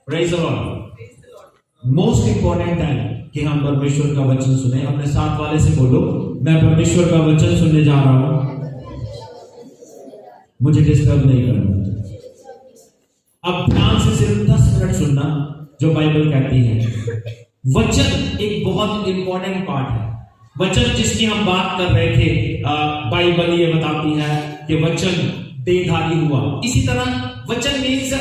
Praise the Lord. Most important time कि हम परमेश्वर का वचन सुने। अपने साथ वाले से बोलो, मैं परमेश्वर का वचन सुनने जा रहा हूं, मुझे डिस्टर्ब नहीं करना। अब ध्यान से सिर्फ 10 मिनट सुनना जो बाइबल कहती है। वचन एक बहुत इंपॉर्टेंट पार्ट है। वचन जिसकी हम बात कर रहे थे, बाइबल ये बताती है कि वचन देहधारी हुआ। इसी तरह वचन मीन्स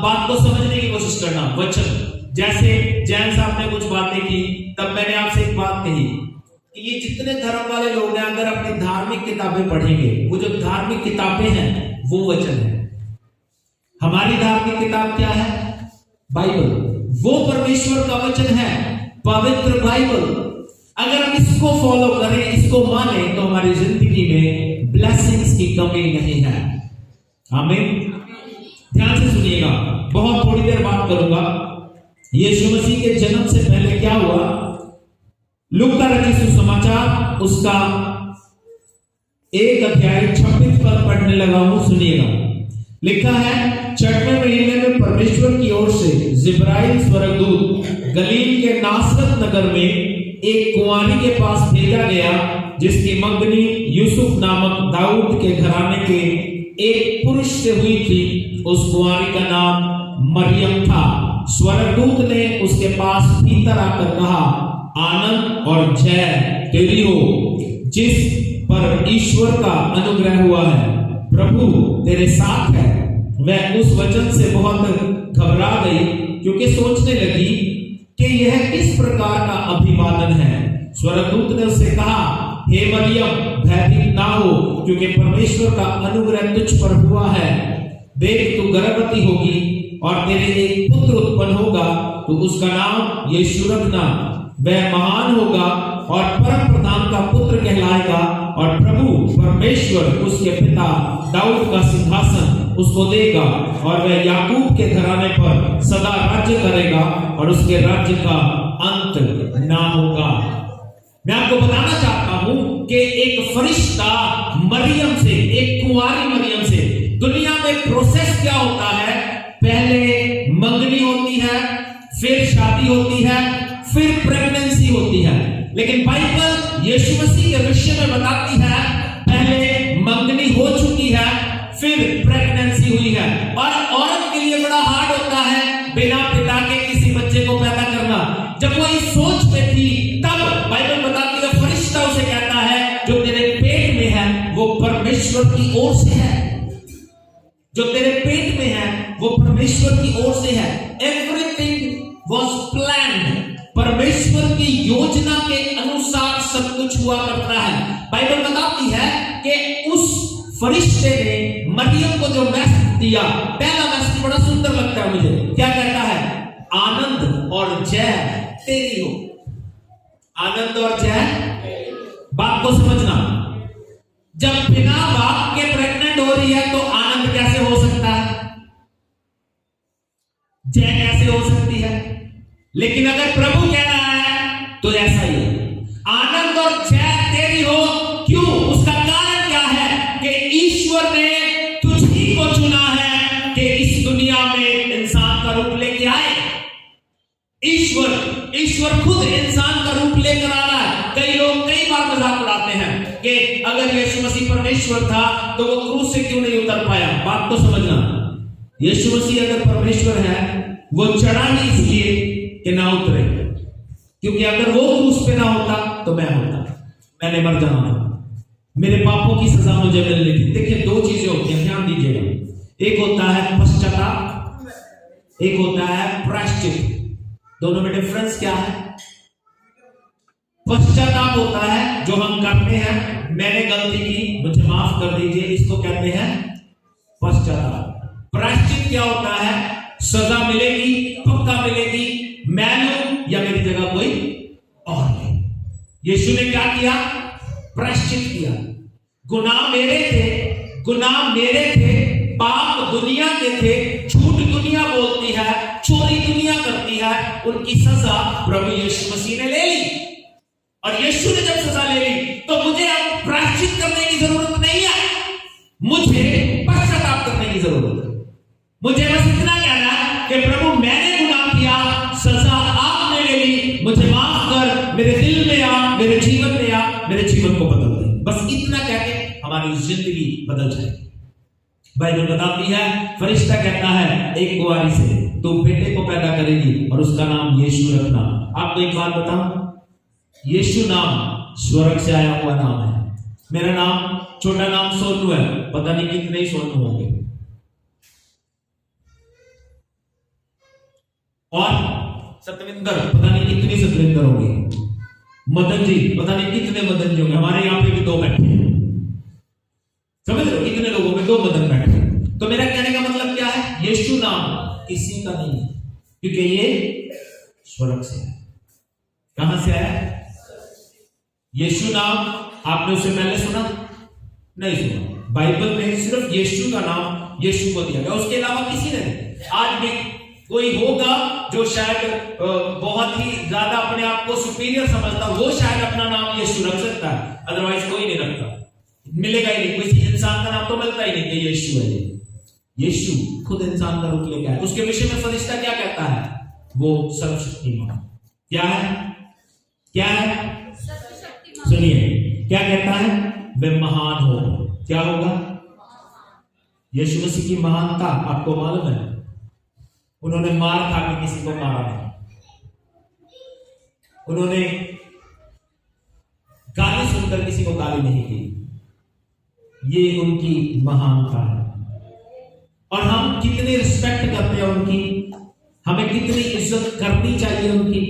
बात को समझने की कोशिश करना। वचन जैसे जैन साहब ने कुछ बातें की, तब मैंने आपसे एक बात कही कि ये जितने धर्म वाले लोग हैं, अगर अपनी धार्मिक किताबें पढ़ेंगे, वो जो धार्मिक किताबें हैं वो वचन है। हमारी धार्मिक किताब क्या है? बाइबल। वो परमेश्वर का वचन है, पवित्र बाइबल। अगर हम इसको फॉलो करें, इसको माने, तो हमारी जिंदगी में ब्लेसिंग्स की कमी नहीं है। आमीन। ध्यान से सुनिएगा, बहुत थोड़ी देर बात करूंगा। यीशु मसीह के जन्म से पहले क्या हुआ? लूका रचित सुसमाचार उसका 1 अध्याय 26 पद पढ़ने लगा हूं, सुनिएगा। लिखा है, 6वें महीने में परमेश्वर की ओर से जिब्राइल स्वर्गदूत गलील के नासरत नगर में एक कुंवारी के पास भेजा गया, जिसकी मंगनी यूसुफ नामक दाऊद के घराने के एक पुरुष से हुई थी। उस कुंवारी का नाम मरियम था। स्वर्गदूत ने उसके पास भीतर आकर कहा, आनंद और जय तेरी हो, जिस पर ईश्वर का अनुग्रह हुआ है, प्रभु तेरे साथ है। वह उस वचन से बहुत घबरा गई, क्योंकि सोचने लगी कि यह किस प्रकार का अभिवादन है। स्वर्गदूत ने उससे कहा, हे मरियम, भयभीत ना हो, क्योंकि परमेश्वर का अनुग्रह तुझ पर हुआ है। देख, तू गर्भवती होगी और तेरे एक पुत्र उत्पन्न होगा, तो उसका नाम यीशु रखना। वह महान होगा और परम प्रधान का पुत्र कहलाएगा, और प्रभु परमेश्वर उसके पिता दाऊद का सिंहासन उसको देगा, और वह याकूब के घराने पर सदा राज्य करेगा, और उसके राज्य का अंत ना होगा। मैं आपको बताना चाहता हूं कि एक फरिश्ता मरियम से, एक कुंवारी मरियम से, दुनिया में प्रोसेस क्या होता है? पहले मंगनी होती है, फिर शादी होती है, फिर प्रेगनेंसी होती है। लेकिन बाइबल यीशु मसीह के विषय में बताती है, पहले मंगनी हो चुकी है, फिर प्रेगनेंसी हुई है। और औरत के लिए बड़ा हार्ड होता है बिना पिता के किसी बच्चे को पैदा करना। जब वो इस सोच में थी, तब बाइबल बताती है, फरिश्ता उसे कहता है, जो तेरे पेट में है वो परमेश्वर की ओर से है। जो तेरे पेट में है वो परमेश्वर की ओर से है। Everything was planned. परमेश्वर की योजना के अनुसार सब कुछ हुआ करता है। बाइबल बताती है कि उस फरिश्ते ने मरियम को जो मैसेज दिया, पहला मैसेज बड़ा सुंदर लगता है मुझे। क्या कहता है? आनंद और जय तेरी हो। आनंद और जय। बात को समझना, जब बिना बाप के प्रेग्नेंट हो रही है तो आनंद कैसे हो सकता है? जय कैसे हो सकती है? लेकिन अगर प्रभु कह रहा है तो ऐसा ही है, आनंद और जय तेरी हो। क्यों? उसका कारण क्या है? कि ईश्वर ने तुझी को चुना है कि इस दुनिया में इंसान का रूप लेके आए। ईश्वर खुद इंसान का रूप लेकर आ रहा है। कई लोग कई बार मजाक उड़ाते हैं कि अगर यीशु मसीह परमेश्वर था तो वो क्रूस से क्यों नहीं उतर पाया। बात को समझना, यीशु मसीह अगर परमेश्वर है, वो चढ़ा ही इसलिए कि ना उतरे, क्योंकि अगर वो क्रूस पे ना होता तो मैं होता, मैंने मर जाना था, मेरे पापों की सजा मुझे मिलनी थी। देखिए, 2 चीजें होती हैं, ध्यान दीजिएगा। एक होता है पश्चाताप, एक होता है प्रायश्चित। दोनों में डिफरेंस क्या है? पश्चाताप होता है जो हम करते हैं, मैंने गलती की, मुझे माफ कर दीजिए, इसको कहते हैं पश्चाताप। प्रायश्चित क्या होता है? सजा मिलेगी, पक्का मिलेगी, मैं लूं या मेरी जगह कोई और ले। यीशु ने क्या किया? प्रायश्चित किया। गुनाह मेरे थे, पाप दुनिया के थे, झूठ दुनिया बोलती है, चोरी दुनिया करती है, उनकी सजा प्रभु यीशु मसीह ने ले ली। और यीशु ने जब सजा ले ली तो मुझे अब प्रायश्चित करने की जरूरत नहीं है, मुझे पश्चाताप करने की जरूरत है। मुझे बस इतना कहना है कि प्रभु मैंने हमारी जिंदगी बदल जाएगी। बाइबल बताती है, फरिश्ता कहता है एक कुंवारी से, तो बेटे को पैदा करेगी और उसका नाम यीशु रखना। आपको एक बात बताऊं, यीशु नाम स्वर्ग से आया हुआ नाम है। मेरा नाम, छोटा नाम सोनू है, पता नहीं कितने ही सोनू होंगे, और सतविंदर पता नहीं कितने सतविंदर होंगे, मदन जी पता नहीं कितने मदन जी होंगे। हमारे यहाँ पे भी 2 बैठे हैं, समझ रहे हो, कितने लोगों में 2 मदन बैठे हैं। तो मेरा कहने का मतलब क्या है, यीशु नाम किसी का नहीं है, क्योंकि ये स्वर्ग से है। कहां से आया यीशु नाम? आपने उससे पहले सुना नहीं? सुना। बाइबल में सिर्फ यीशु का नाम यीशु को दिया गया, उसके अलावा किसी ने नहीं। आज भी कोई होगा जो शायद बहुत ही ज्यादा अपने आप को सुपीरियर समझता, वो शायद अपना नाम यीशु रख सकता है, अदरवाइज कोई नहीं रखता, मिलेगा ही नहीं। किसी इंसान का नाम तो मिलता ही नहीं कि यीशु है। यीशु खुद इंसान का रूप लेके आया। उसके विषय में फरिश्ता क्या कहता है? वो सर्वशक्तिमान। क्या है? क्या है? सुनिए क्या कहता है, वे महान हो। क्या होगा? यीशु मसीह की महानता आपको मालूम है, उन्होंने मार खा के किसी को मारा नहीं, उन्होंने गाली सुनकर किसी को गाली नहीं की, ये उनकी महानता है। और हम कितनी रिस्पेक्ट करते हैं उनकी, हमें कितनी इज्जत करनी चाहिए उनकी।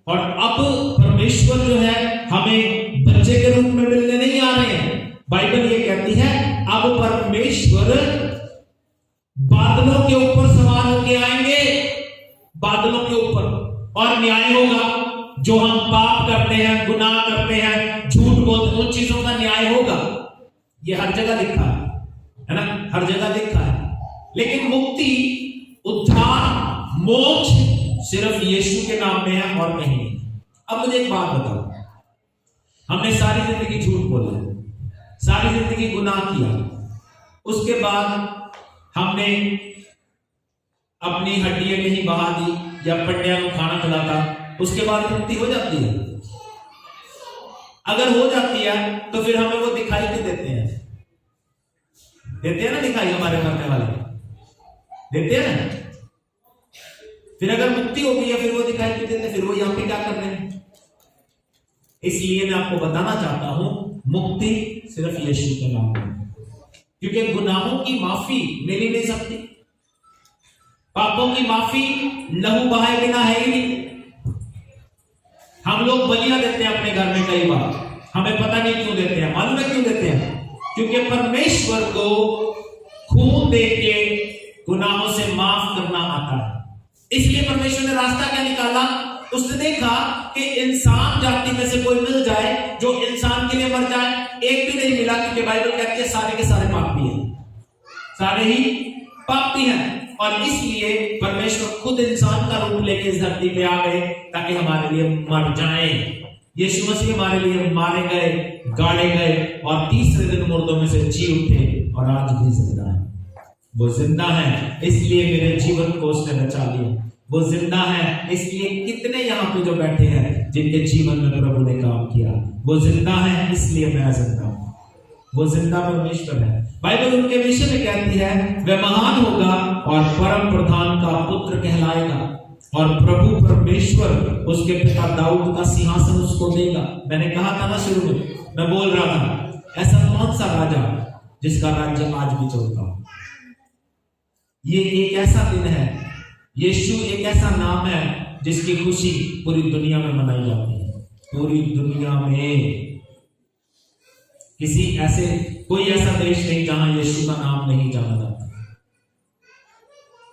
और अब परमेश्वर जो है हमें बच्चे के रूप में मिलने नहीं आ रहे हैं। बाइबल ये कहती है अब परमेश्वर बादलों के ऊपर सवार होके आएंगे, बादलों के ऊपर, और न्याय होगा। जो हम पाप करते हैं, गुनाह करते हैं, झूठ बोलते हैं, उन चीजों का न्याय होगा। ये हर जगह लिखा है ना, हर जगह लिखा है। लेकिन मुक्ति, उद्धार, मोक्ष सिर्फ यीशु के नाम में है और कहीं नहीं। अब मुझे एक बात बताओ, हमने सारी जिंदगी झूठ बोला, सारी जिंदगी गुनाह किया, उसके बाद हमने अपनी हड्डियां नहीं बहा दी या पट्टियां को खाना खिलाता, उसके बाद मुक्ति हो जाती है? अगर हो जाती है तो फिर हमें वो दिखाई क्यों देते हैं? देते हैं ना दिखाई, हमारे मरने वाले देते हैं ना। फिर अगर मुक्ति हो गई है फिर वो दिखाई क्यों देते हैं? फिर वो यहां पे क्या कर रहे हैं? इसलिए मैं आपको बताना चाहता हूं, मुक्ति सिर्फ यीशु के नाम में, क्योंकि गुनाहों की माफी मिल ही नहीं सकती, पापों की माफी लहू बहाए बिना है ही नहीं। हम लोग बलियां देते हैं अपने घर में कई बार, हमें पता नहीं क्यों देते हैं। मालूम है क्यों देते हैं? क्योंकि परमेश्वर को खून दे के गुनाहों से माफ करना आता है। इसलिए परमेश्वर ने रास्ता क्या निकाला? उसने देखा कि इंसान जाति में से कोई मिल जाए जो इंसान के लिए मर जाए, एक भी नहीं मिला, क्योंकि बाइबल कहती है सारे के सारे पापी हैं, सारे ही पापी हैं। और इसलिए परमेश्वर खुद इंसान का रूप लेके इस धरती पे आ गए ताकि हमारे लिए मर जाए। यीशु मसीह हमारे लिए मारे गए, गाड़े गए और तीसरे दिन मुर्दों में से जी उठे और आज भी जिंदा है। वो जिंदा है इसलिए मेरे जीवन को उसने बचा लिया। वो जिंदा है इसलिए कितने यहाँ पे जो बैठे हैं जिनके जीवन में प्रभु ने काम किया, वो जिंदा है इसलिए मैं जिंदा हूं। वो जिंदा परमेश्वर है। बाइबल उनके विषय में कहती है वह महान होगा और परम प्रधान का पुत्र कहलाएगा और प्रभु परमेश्वर उसके पिता दाऊद का सिंहासन उसको देगा। मैंने कहा था ना शुरू में, मैं बोल रहा था ऐसा कौन सा राजा जिसका राज्य आज भी चलता हो। ये एक ऐसा दिन है, यीशु एक ऐसा नाम है जिसकी खुशी पूरी दुनिया में मनाई जाती है। पूरी दुनिया में कोई ऐसा देश नहीं जहां यीशु का नाम नहीं जाना जाता।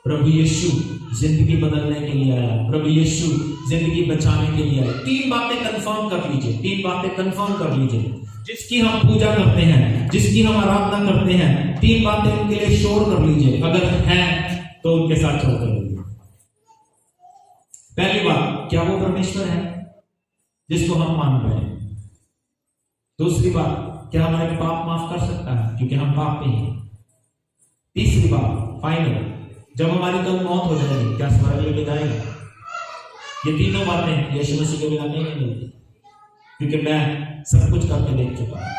प्रभु यीशु जिंदगी बदलने के लिए आया, प्रभु यीशु जिंदगी बचाने के लिए आया। 3 बातें कंफर्म कर लीजिए, 3 बातें कंफर्म कर लीजिए जिसकी हम पूजा करते हैं, जिसकी हम आराधना करते हैं। 3 बातें उनके लिए शोर कर लीजिए, अगर है तो उनके साथ चल कर लीजिए। पहली बात, क्या वो परमेश्वर है जिसको हम मान रहे हैं? दूसरी बात, क्या हमारे पाप माफ कर सकता है क्योंकि हम पापी हैं? तीसरी बात, फाइनल, जब हमारी कल मौत हो जाएगी क्या स्वर्ग लेके जाएगा? ये तीनों बातें यीशु मसीह के बिना नहीं मिलती, क्योंकि मैं सब कुछ करके देख चुका हूं,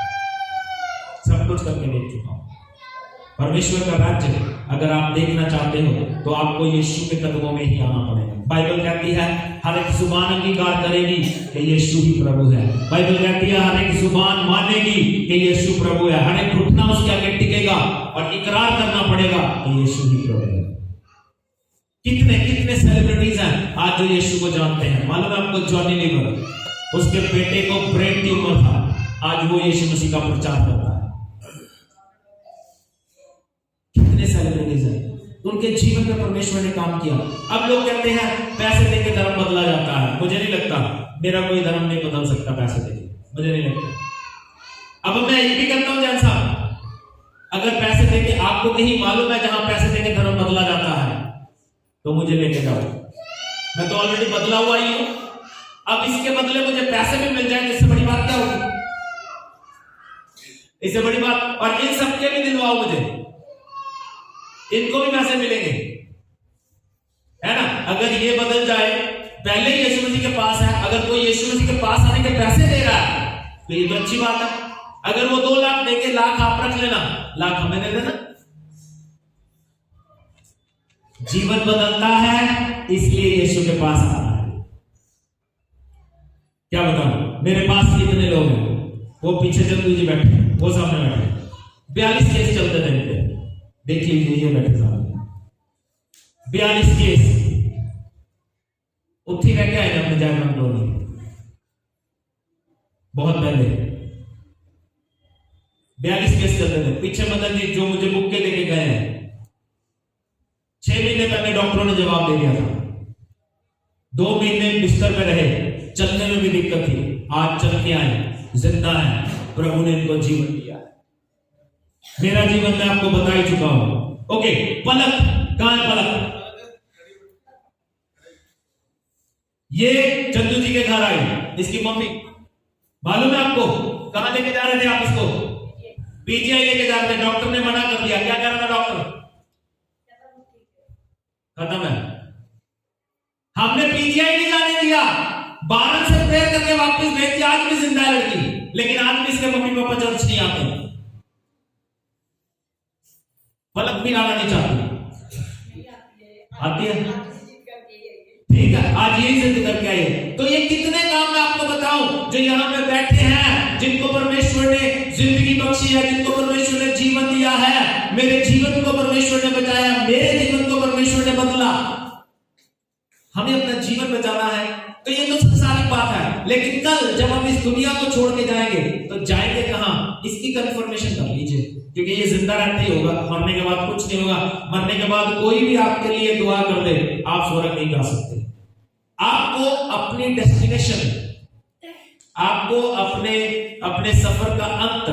सब कुछ करके देख चुका हूं। परमेश्वर का राज्य अगर आप देखना चाहते हो तो आपको यीशु के कदमों में ही आना पड़ेगा। बाइबल कहती है हर एक जुबान अंगीकार करेगी कि यीशु ही प्रभु है। बाइबल कहती है हर एक जुबान मानेगी कि यीशु प्रभु है। हर एक घुटना उसके आगे टिकेगा और इकरार करना पड़ेगा कि यीशु ही प्रभु है। कितने कितने सेलिब्रिटीज हैं आज जो यीशु को जानते हैं। मालूम है आपको, जॉनी लीवर, उसके बेटे को ब्रेन ट्यूमर था, आज वो यीशु मसीह का प्रचार करता है। कितने सेलिब्रिटीज हैं, उनके जीवन में परमेश्वर ने काम किया। अब लोग कहते हैं पैसे देके धर्म बदला जाता है। मुझे नहीं लगता, मेरा कोई धर्म नहीं बदल सकता पैसे देके, मुझे नहीं लगता। अब मैं ये भी कहता हूं जैन साहब, अगर पैसे देके आपको कहीं मालूम है जहां पैसे देके धर्म बदला जाता है तो मुझे लेके जाओ, मैं तो ऑलरेडी बदला हुआ ही हूं। अब इसके बदले मुझे पैसे भी मिल जाएंगे, इससे बड़ी बात क्या होगी? इससे बड़ी बात, और इन सबके भी दिलवाओ मुझे, इनको भी पैसे मिलेंगे, है ना? अगर ये बदल जाए, पहले ही यीशु मसीह के पास है, अगर कोई यीशु मसीह के पास आने के पैसे दे रहा है तो ये तो अच्छी बात है। अगर वो 2 लाख देके लाख आप रख लेना, लाख हमें दे देना। जीवन बदलता है इसलिए यीशु के पास आता है। क्या बताऊं, मेरे पास कितने लोग हैं, वो पीछे चंदू जी बैठे, वो सामने बैठे, 42 केस चलते थे इनके, देख लीजिए ये बैठे सामने, 42 केस उत्थी रह के आए अपने जागरण कॉलोनी बहुत पहले। 42 केस चलते थे। पीछे मदन जी जो मुझे बुक के लेके गए हैं, 6 महीने पहले डॉक्टरों ने जवाब दे दिया था। 2 महीने बिस्तर पे रहे, चलने में भी दिक्कत थी, आज चल के आए, जिंदा है, प्रभु ने इनको जीवन दिया। मेरा जीवन मैं आपको बता ही चुका हूं। ओके, पलक कहां है? पलक ये चंदू जी के घर आई, इसकी मम्मी, मालूम है आपको कहां लेके जा रहे थे आप इसको? पीजीआई लेके जा रहे थे, डॉक्टर ने मना कर दिया। क्या कह रहा था डॉक्टर? खत्म है। हमने पीजीआई नहीं जाने दिया, 12 से प्रेयर करके वापस भेज दिया। आज भी जिंदा है लड़की, लेकिन आज भी इसके मम्मी पापा चर्च नहीं आते। पलक भी आना नहीं चाहती, आती है, ठीक है, आज यही जिद करके आई है। तो ये कितने काम मैं आपको बताऊं जो यहां पे बैठे हैं, जिनको परमेश्वर ने जिंदगी बख्शी है, जिनको परमेश्वर ने जीवन दिया है। मेरे जीवन को परमेश्वर ने बचाया, मेरे जीवन को परमेश्वर ने बदला। हमें अपना जीवन बचाना है तो ये तो संसारिक बात है, लेकिन कल जब हम इस दुनिया को छोड़ के जाएंगे तो जाएंगे कहां, इसकी कंफर्मेशन कर लीजिए, क्योंकि ये जिंदा रहते ही होगा, मरने के बाद कुछ नहीं होगा। मरने के बाद कोई भी आपके लिए दुआ कर दे, आप स्वर्ग नहीं जा सकते। आपको अपनी डेस्टिनेशन, आपको अपने सफर का अंत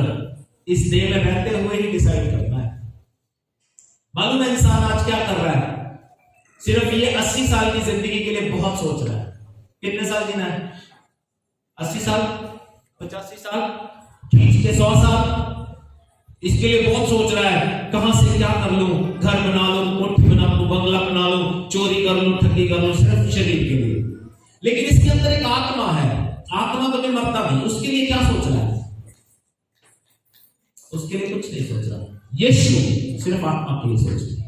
इस देह में रहते हुए ही डिसाइड करना है। मालूम है इंसान आज क्या कर रहा है? सिर्फ ये 80 साल की जिंदगी के लिए बहुत सोच रहा है। कितने साल जीना है? 80 साल, 85 साल, खींच के 100 साल, इसके लिए बहुत सोच रहा है। कहां से क्या कर लूं, घर बना लूं, कोठी बना लूं, बंगला बना लूं, चोरी कर लूं, ठगी कर लूं, सिर्फ शरीर के लिए। लेकिन इसके अंदर एक आत्मा है, आत्मा कभी मरता नहीं। उसके लिए क्या सोच रहा है? उसके लिए कुछ नहीं सोच रहा। यीशु सिर्फ आत्मा के लिए सोचते हैं,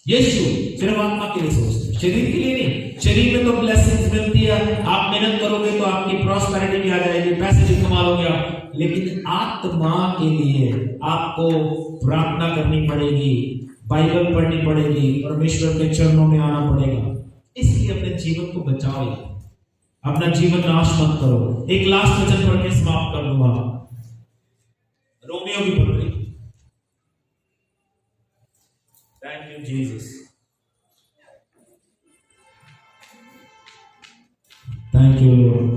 यीशु सिर्फ आत्मा के लिए सोचते हैं, शरीर के लिए नहीं। शरीर में तो ब्लेसिंग्स मिलती है, आप मेहनत करोगे तो आपकी प्रॉस्पेरिटी भी आ जाएगी, पैसे भी कमा लोगे आप, लेकिन आत्मा के लिए आपको प्रार्थना करनी पड़ेगी, बाइबल पढ़नी पड़ेगी, परमेश्वर के चरणों में आना पड़ेगा। इसलिए अपने जीवन को बचाओ, अपना जीवन नाश मत करो। एक लास्ट वचन पढ़ के समाप्त कर दूंगा, रोमियो की पत्री। Thank you Jesus, thank you Lord.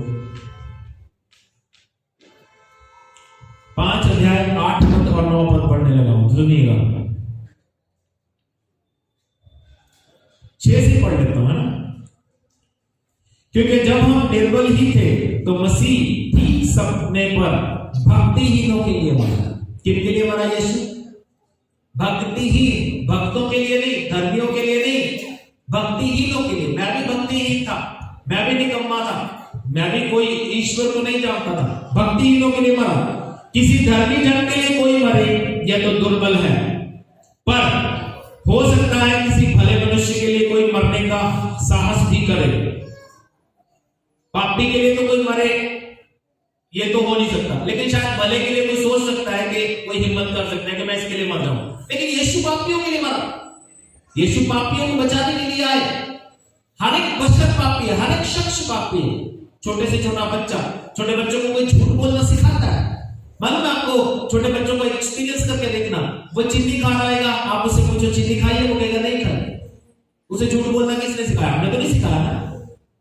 5 अध्याय 8 पद और 9 पद पढ़ने लगा हूं, सुनिएगा। 6 से पढ़ लेता हूं, है ना? क्योंकि जब हम निर्बल ही थे तो मसीह ठीक सपने पर भक्तिहीनों के लिए मरा। किनके लिए मरा यीशु? भक्तिहीन, भक्तों के लिए नहीं, धर्मियों के लिए नहीं, भक्तिहीनों के लिए। मैं भी भक्तिहीन था, मैं भी निकम्मा था, मैं भी कोई ईश्वर को नहीं जानता था। भक्तिहीनों के लिए मरा, किसी धर्मी जन के लिए कोई मरे यह तो दुर्बल है, पर हो सकता है किसी भले मनुष्य के लिए कोई मरने का साहस भी करे। पापी के लिए तो कोई मरे ये तो हो नहीं सकता, लेकिन शायद भले के लिए कोई सोच सकता है कि कोई हिम्मत कर सकता है कि मैं इसके लिए मर जाऊं। लेकिन यीशु पापियों के लिए मरा, यीशु पापियों को बचाने के लिए आए। हर एक बशर पापी है, हर एक शख्स पापी है। छोटे से छोटा बच्चा, छोटे बच्चों को कोई झूठ बोलना सिखाता है। मालूम है आपको, छोटे बच्चों को एक्सपीरियंस करके देखना, वो चीनी खा रहा है, आप उससे पूछो चीनी खाइए, वो कहेगा नहीं खाई। उसे झूठ बोलना किसने सिखाया? हमने तो नहीं सिखाया ना,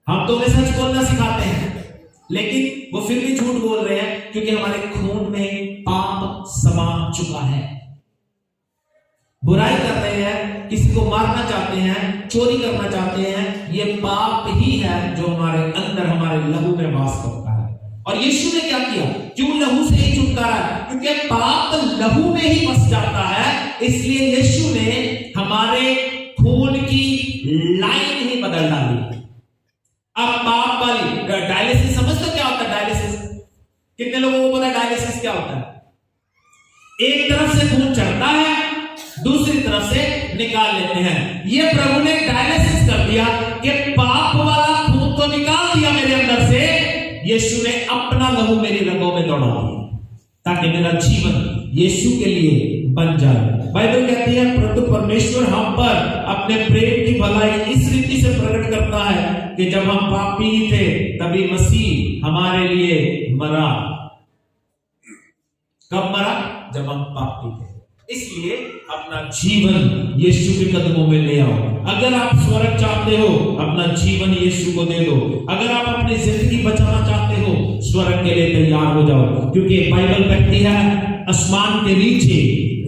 हम तो उन्हें सच बोलना सिखाते हैं, लेकिन वो फिर भी झूठ बोल रहे हैं क्योंकि हमारे खून में पाप समा चुका है। बुराई कर रहे हैं, किसी को मारना चाहते हैं, चोरी करना चाहते हैं, ये पाप ही है जो हमारे अंदर, हमारे लहू में वास करता है। और यीशु ने क्या किया? क्यों लहू से ही छुटकारा? क्योंकि पाप लहू में ही बस जाता है, इसलिए यीशु ने हमारे खून की लाइन ही बदल डाली। अब पाप वाली डायलिसिस समझते क्या होता है? डायलिसिस कितने लोगों को पता है? डायलिसिस क्या होता है? एक तरफ से खून चढ़ता है, दूसरी तरफ से निकाल लेते हैं। ये प्रभु ने डायलिसिस कर दिया कि पाप वाला खून तो निकाल दिया मेरे अंदर से, यीशु ने अपना लहू मेरी रगों में दौड़ा दिया ताकि मेरा जीवन यीशु के लिए बन जाए। बाइबल कहती है परंतु परमेश्वर हम पर अपने प्रेम की भलाई इस रीति से प्रकट करता है कि जब हम पापी थे तभी मसीह हमारे लिए मरा। कब मरा? जब हम पापी थे। इसलिए अपना जीवन यीशु के कदमों में ले आओ। अगर आप स्वर्ग चाहते हो, अपना जीवन यीशु को दे दो। अगर आप अपनी जिंदगी बचाना चाहते हो, स्वर्ग के लिए तैयार हो जाओ, क्योंकि बाइबल कहती है आसमान के नीचे,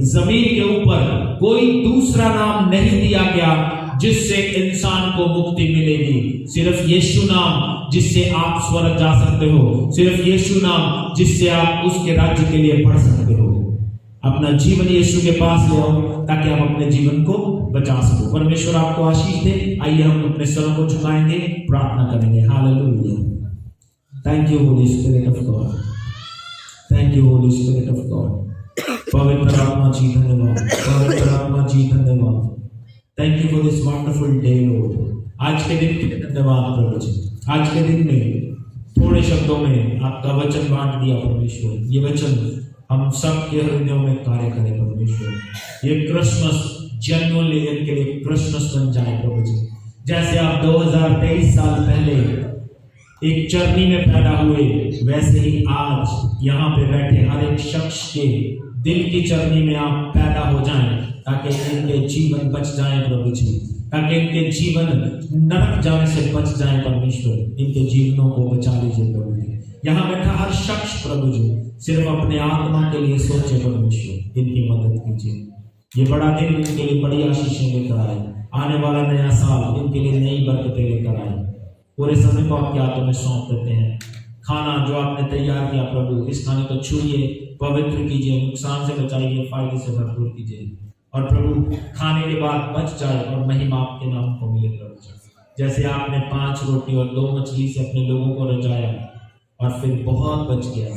जमीन के ऊपर कोई दूसरा नाम नहीं दिया गया जिससे इंसान को मुक्ति मिलेगी। सिर्फ यीशु नाम जिससे आप स्वर्ग जा सकते हो, सिर्फ यीशु नाम जिससे आप उसके राज्य के लिए बढ़ सकते हो। अपना जीवन यीशु के पास ले आओ ताकि आप अपने जीवन को बचा सको। परमेश्वर आपको आशीष दे। आइए हम अपने सरों को झुकाएंगे, प्रार्थना करेंगे। Hallelujah. Thank you Holi spirit of God, thank you Holi spirit of God. पवित्र आत्मा जी धन्यवाद, पवित्र आत्मा जी धन्यवाद। Thank you for this wonderful day Lord. आज के दिन के लिए धन्यवाद प्रभु जी। आज के दिन में थोड़े शब्दों में आपका वचन बांट दिया परमेश्वर। ये वचन हम सब के हृदयों में कार्य करें परमेश्वर। ये क्रिसमस जेन्युइनली इनके लिए क्रिसमस बन जाए प्रभु जी। जैसे आप 2023 साल पहले एक चरनी में पैदा हुए, वैसे ही आज यहाँ पे बैठे हर एक शख्स के दिल की चरनी में आप पैदा हो जाएं, ताकि इनके जीवन बच जाए प्रभु जी, ताकि इनके जीवन नरक जाने से बच जाए परमेश्वर। इनके जीवनों को बचा लीजिए प्रभु जी। यहाँ बैठा हर शख्स प्रभु जी सिर्फ अपने आत्मा के लिए सोचे परमेश्वर, इनकी मदद कीजिए। ये बड़ा दिन इनके लिए बड़ी आशीषें लेकर आए। आने वाला नया साल इनके लिए नई बरकतें लेकर आए। पूरे समय को आपके हाथों में सौंप देते हैं। खाना जो आपने तैयार किया प्रभु, इस खाने को छूइए, पवित्र कीजिए, नुकसान से बचाइए, फायदे से भरपूर कीजिए। और प्रभु खाने के बाद बच जाए और महिमा आपके नाम को मिले प्रभु। जैसे आपने 5 रोटी और 2 मछली से अपने लोगों को रजाया और फिर बहुत बच गया,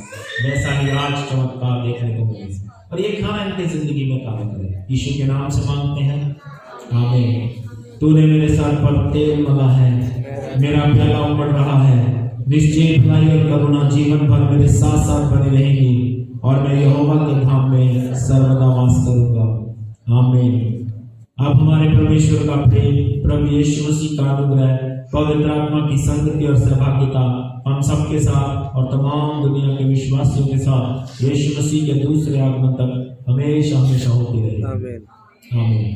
वैसा ही आज चमत्कार देखने को मिले और ये खाना इनकी जिंदगी में कार्य करे। यीशु के नाम से मांगते हैं, आमीन। तूने मेरे सर पर तेल मला है, मेरा प्याला उमड़ रहा है। निश्चय भलाई और करुणा जीवन भर मेरे साथ साथ बनी रहेगी और मैं यहोवा के धाम में सर्वदा वास करूंगा। आमीन। अब हमारे परमेश्वर का प्रेम, प्रभु यीशु मसीह का अनुग्रह, पवित्र आत्मा की संगति और सहभागिता हम सबके साथ और तमाम दुनिया के विश्वासियों के साथ यीशु मसीह के दूसरे आगमन तक हमेशा हमेशा होती रहे। आमीन। आमीन।